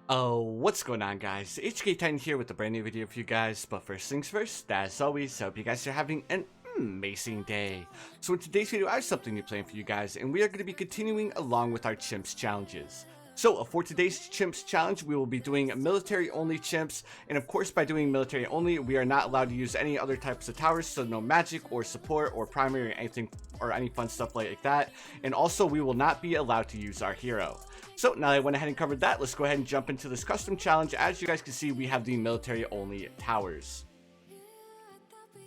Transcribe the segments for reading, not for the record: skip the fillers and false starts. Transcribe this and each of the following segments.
Oh, what's going on, guys? HK Titan here with a brand new video for you guys. But first things first, as always, I hope you guys are having an amazing day. So in today's video, I have something new planned for you guys, and we are going to be continuing along with our chimps challenges. So for today's chimps challenge, we will be doing military only chimps, and of course by doing military only, we are not allowed to use any other types of towers, so no magic or support or primary or anything or any fun stuff like that. And also we will not be allowed to use our hero. So now that I went ahead and covered that, let's go ahead and jump into this custom challenge. As you guys can see, we have the military only towers.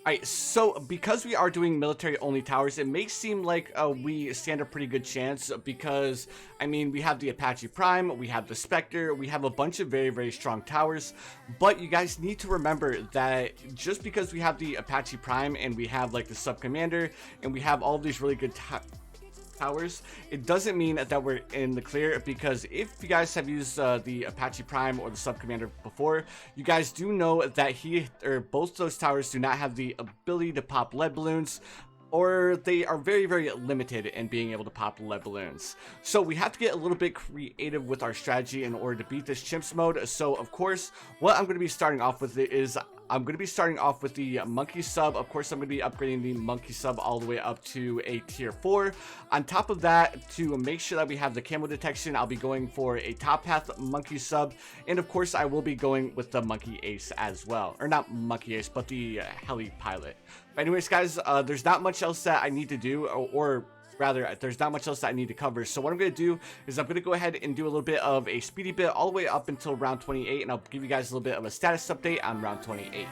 Alright, so because we are doing military only towers, it may seem like we stand a pretty good chance because, I mean, we have the Apache Prime, we have the Spectre, we have a bunch of very strong towers, but you guys need to remember that just because we have the Apache Prime and we have like the Sub Commander and we have all of these really good towers, it doesn't mean that we're in the clear, because if you guys have used the Apache Prime or the Sub Commander before, you guys do know that both those towers do not have the ability to pop lead balloons, or they are very limited in being able to pop lead balloons. So we have to get a little bit creative with our strategy in order to beat this chimps mode. So of course, what I'm going to be starting off with is I'm going to be starting off with the monkey sub. Of course, I'm going to be upgrading the monkey sub all the way up to a tier 4. On top of that, to make sure that we have the camo detection, I'll be going for a top path monkey sub. And of course, I will be going with the monkey ace as well. Or not monkey ace, but the heli pilot. But anyways, guys, there's not much else that I need to do, or rather, there's not much else that I need to cover. So what I'm going to do is I'm going to go ahead and do a little bit of a speedy bit all the way up until round 28, and I'll give you guys a little bit of a status update on round 28.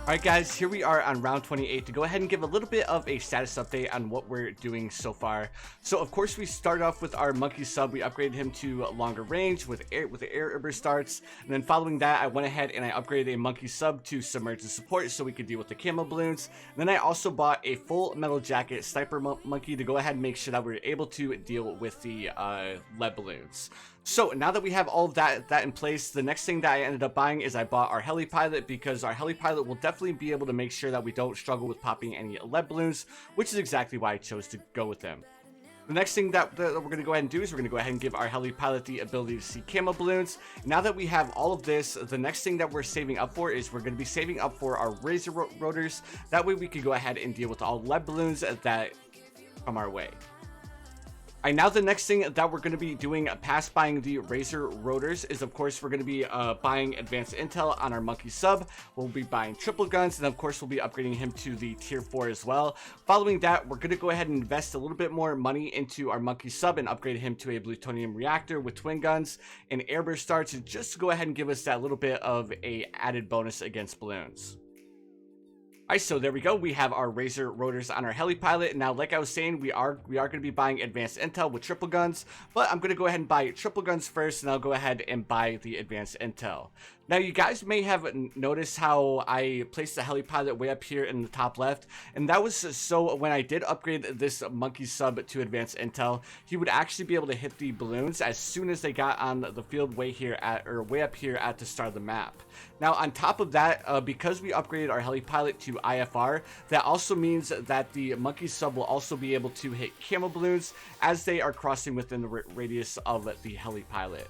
Alright guys, here we are on round 28 to go ahead and give a little bit of a status update on what we're doing so far. So of course we started off with our monkey sub. We upgraded him to longer range with the air starts, and then following that I went ahead and I upgraded a monkey sub to submerge and support so we could deal with the camo balloons. And then I also bought a full metal jacket sniper monkey to go ahead and make sure that we were able to deal with the lead balloons. So now that we have all of that in place, the next thing that I ended up buying is I bought our heli pilot, because our heli pilot will definitely be able to make sure that we don't struggle with popping any lead balloons, which is exactly why I chose to go with them. The next thing that we're going to go ahead and do is we're going to go ahead and give our heli pilot the ability to see camo balloons. Now that we have all of this, the next thing that we're saving up for is we're going to be saving up for our razor rotors. That way we can go ahead and deal with all lead balloons that come our way. Alright, now the next thing that we're going to be doing past buying the razor rotors is, of course, we're going to be buying advanced intel on our monkey sub. We'll be buying triple guns, and of course we'll be upgrading him to the tier 4 as well. Following that, we're going to go ahead and invest a little bit more money into our monkey sub and upgrade him to a plutonium reactor with twin guns and airburst starts, just to go ahead and give us that little bit of a added bonus against balloons. Alright, so there we go. We have our razor rotors on our heli pilot. Now, like I was saying, we are going to be buying advanced intel with triple guns, but I'm going to go ahead and buy triple guns first, and I'll go ahead and buy the advanced intel. Now, you guys may have noticed how I placed the heli pilot way up here in the top left, and that was so when I did upgrade this monkey sub to advanced intel, he would actually be able to hit the balloons as soon as they got on the field way up here at the start of the map. Now, on top of that, because we upgraded our heli pilot to IFR, that also means that the monkey sub will also be able to hit camo balloons as they are crossing within the radius of the heli pilot.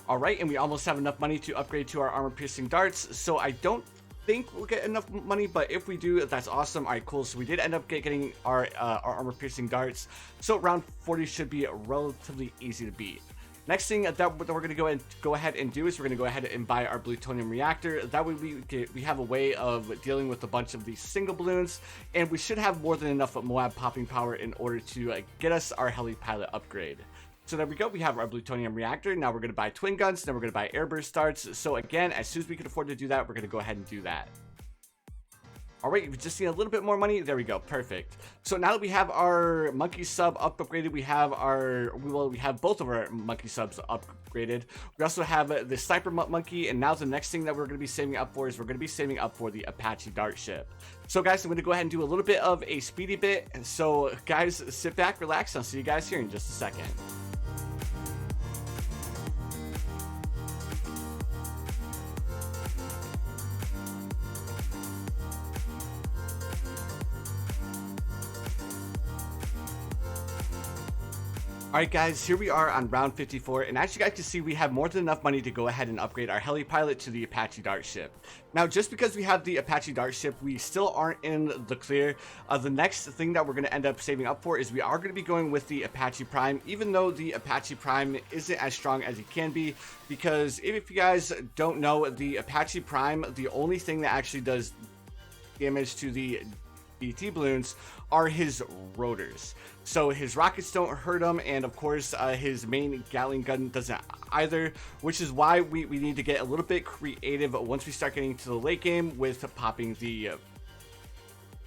Alright, and we almost have enough money to upgrade to our armor piercing darts, so I don't think we'll get enough money, but if we do, that's awesome. Alright, cool. So we did end up getting our armor piercing darts, so round 40 should be relatively easy to beat. Next thing that we're going to go ahead and do is we're going to go ahead and buy our plutonium reactor. That way we have a way of dealing with a bunch of these single balloons, and we should have more than enough Moab popping power in order to get us our heli pilot upgrade. So there we go, we have our plutonium reactor. Now we're going to buy twin guns, then we're going to buy airburst starts. So again, as soon as we can afford to do that, we're going to go ahead and do that. Alright, we just need a little bit more money. There we go, perfect. So now that we have our monkey sub upgraded, we have both of our monkey subs upgraded. We also have the sniper monkey, and now the next thing that we're going to be saving up for is we're going to be saving up for the Apache dart ship. So guys, I'm going to go ahead and do a little bit of a speedy bit. So guys, sit back, relax, and I'll see you guys here in just a second. Alright guys, here we are on round 54, and as you guys can see, we have more than enough money to go ahead and upgrade our heli pilot to the Apache Dart ship. Now, just because we have the Apache Dart ship, we still aren't in the clear. The next thing that we're going to end up saving up for is we are going to be going with the Apache Prime, even though the Apache Prime isn't as strong as it can be, because if you guys don't know, the Apache Prime, the only thing that actually does damage to the DT balloons are his rotors. So his rockets don't hurt him, and of course his main Gatling gun doesn't either, which is why we need to get a little bit creative once we start getting to the late game with popping the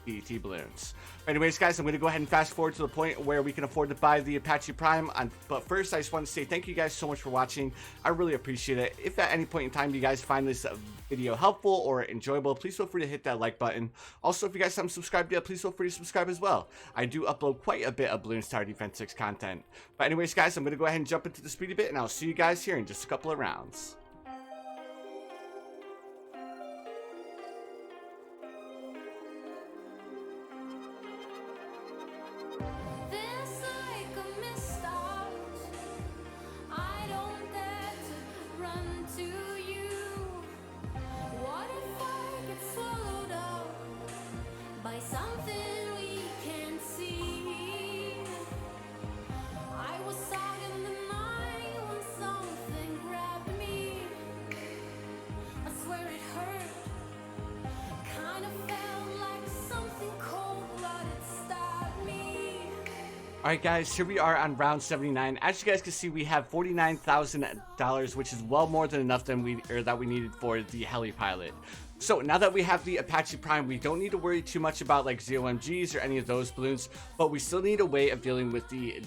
DT balloons. Anyways guys, I'm going to go ahead and fast forward to the point where we can afford to buy the Apache Prime. But first, I just want to say thank you guys so much for watching. I really appreciate it. If at any point in time you guys find this video helpful or enjoyable, please feel free to hit that like button. Also, if you guys haven't subscribed yet, please feel free to subscribe as well. I do upload quite a bit of Bloons Tower Defense 6 content. But anyways guys, I'm going to go ahead and jump into the Speedy Bit, and I'll see you guys here in just a couple of rounds. Something we can't see. I was out in the night when something grabbed me. I swear it hurt. Kind of felt like something cold-blooded stabbed me. Alright guys, here we are on round 79. As you guys can see, we have $49,000, which is well more than enough that we needed for the heli pilot. So now that we have the Apache Prime, we don't need to worry too much about like ZOMGs or any of those balloons, but we still need a way of dealing with the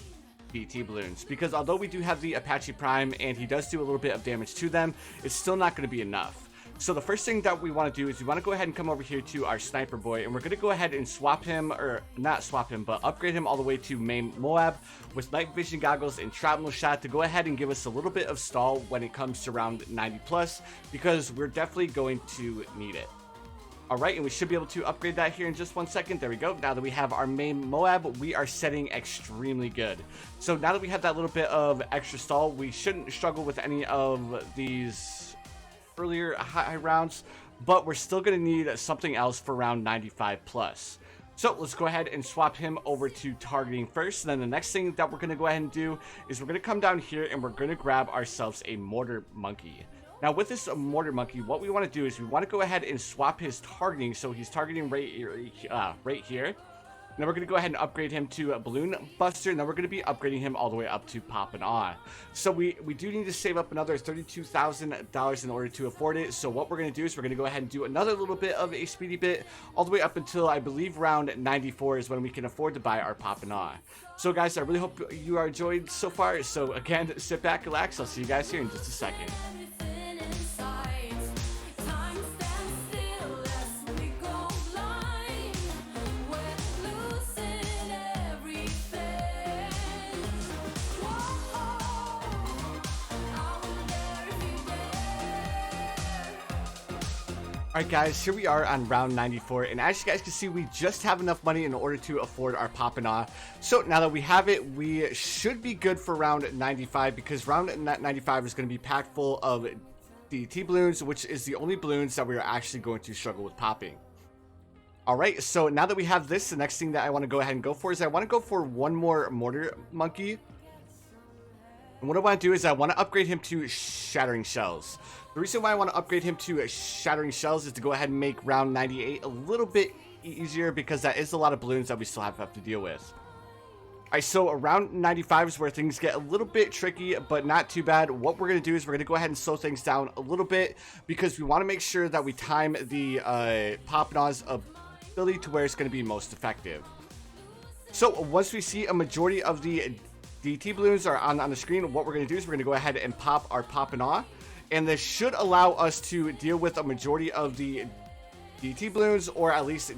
DT balloons, because although we do have the Apache Prime and he does do a little bit of damage to them, it's still not going to be enough. So the first thing that we want to do is we want to go ahead and come over here to our sniper boy, and we're going to go ahead and swap him, or not swap him, but upgrade him all the way to main Moab with night vision goggles and shrapnel shot to go ahead and give us a little bit of stall when it comes to round 90 plus, because we're definitely going to need it. Alright, and we should be able to upgrade that here in just 1 second. There we go. Now that we have our main Moab, we are setting extremely good. So now that we have that little bit of extra stall, we shouldn't struggle with any of these earlier high rounds, but we're still going to need something else for round 95 plus. So let's go ahead and swap him over to targeting first. And then the next thing that we're going to go ahead and do is we're going to come down here and we're going to grab ourselves a mortar monkey. Now with this mortar monkey, what we want to do is we want to go ahead and swap his targeting, so he's targeting right here. Now we're going to go ahead and upgrade him to a balloon buster, and then we're going to be upgrading him all the way up to pop and awe. So we do need to save up another $32,000 in order to afford it. So what we're going to do is we're going to go ahead and do another little bit of a Speedy Bit all the way up until I believe round 94 is when we can afford to buy our pop and awe. So guys, I really hope you are enjoyed so far. So again, sit back, relax. I'll see you guys here in just a second. Alright guys, here we are on round 94, and as you guys can see, we just have enough money in order to afford our pop and awe. So now that we have it, we should be good for round 95, because round 95 is going to be packed full of DT balloons, which is the only balloons that we are actually going to struggle with popping. Alright, so now that we have this, the next thing that I want to go ahead and go for is I want to go for one more mortar monkey. And what I want to do is I want to upgrade him to shattering shells. The reason why I want to upgrade him to shattering shells is to go ahead and make round 98 a little bit easier, because that is a lot of balloons that we still have to deal with. Alright, so around 95 is where things get a little bit tricky, but not too bad. What we're going to do is we're going to go ahead and slow things down a little bit, because we want to make sure that we time the pop and awes ability to where it's going to be most effective. So once we see a majority of the DT balloons are on the screen, what we're going to do is we're going to go ahead and pop our pop and awe. And this should allow us to deal with a majority of the DT balloons, or at least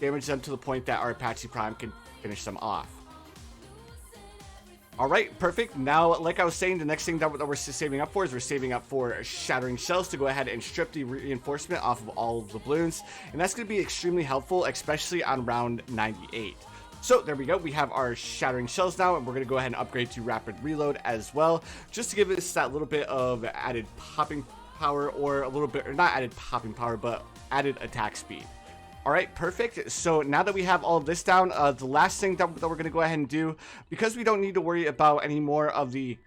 damage them to the point that our Apache Prime can finish them off. Alright, perfect. Now, like I was saying, the next thing that we're saving up for is we're saving up for shattering shells to go ahead and strip the reinforcement off of all of the balloons. And that's going to be extremely helpful, especially on round 98. So there we go, we have our shattering shells now, and we're going to go ahead and upgrade to rapid reload as well, just to give us that little bit of added popping power, or a little bit, or not added popping power, but added attack speed. All right, perfect. So now that we have all of this down, the last thing that we're going to go ahead and do, because we don't need to worry about any more of the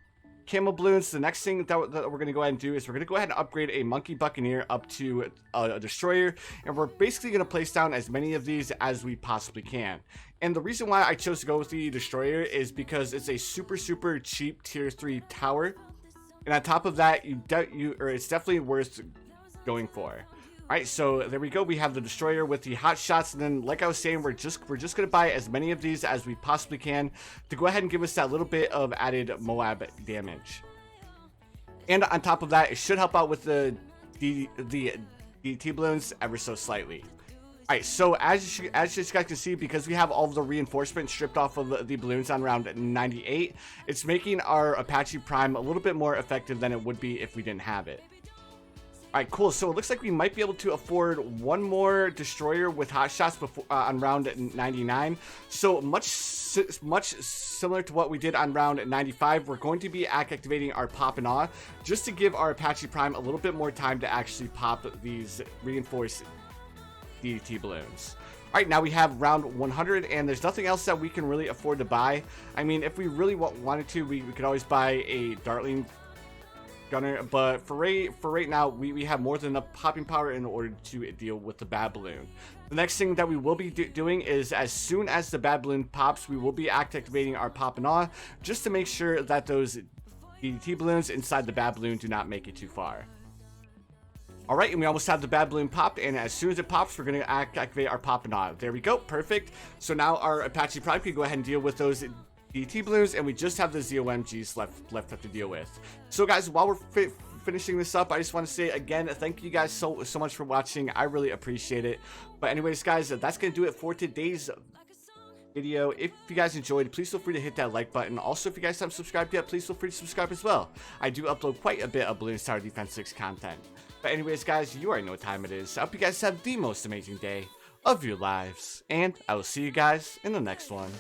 camo balloons, the next thing that we're going to go ahead and do is we're going to go ahead and upgrade a monkey buccaneer up to a destroyer, and we're basically going to place down as many of these as we possibly can. And the reason why I chose to go with the destroyer is because it's a super cheap tier 3 tower, and on top of that, it's definitely worth going for. All right, so there we go. We have the destroyer with the hot shots, and then, like I was saying, we're just gonna buy as many of these as we possibly can to go ahead and give us that little bit of added Moab damage. And on top of that, it should help out with the DT balloons ever so slightly. All right, so as you guys can see, because we have all of the reinforcement stripped off of the balloons on round 98, it's making our Apache Prime a little bit more effective than it would be if we didn't have it. Alright, cool. So it looks like we might be able to afford one more destroyer with hot shots before on round 99. So much similar to what we did on round 95, we're going to be activating our pop and awe just to give our Apache Prime a little bit more time to actually pop these reinforced DDT balloons. Alright, now we have round 100, and there's nothing else that we can really afford to buy. I mean, if we really wanted to, we could always buy a Dartling gunner, but for right now, we have more than enough popping power in order to deal with the bad balloon. The next thing that we will be doing is, as soon as the bad balloon pops, we will be activating our pop and awe just to make sure that those DDT balloons inside the bad balloon do not make it too far. Alright, and we almost have the bad balloon popped, and as soon as it pops, we're going to activate our pop and awe. There we go, perfect. So now our Apache Prime can go ahead and deal with those DT balloons, and we just have the ZOMGs left to deal with. So guys, while we're finishing this up, I just want to say again, thank you guys so much for watching. I really appreciate it. But anyways, guys, that's gonna do it for today's video. If you guys enjoyed, please feel free to hit that like button. Also, if you guys haven't subscribed yet, please feel free to subscribe as well. I do upload quite a bit of Bloons Tower Defense 6 content. But anyways, guys, you already know what time it is. I hope you guys have the most amazing day of your lives, and I will see you guys in the next one.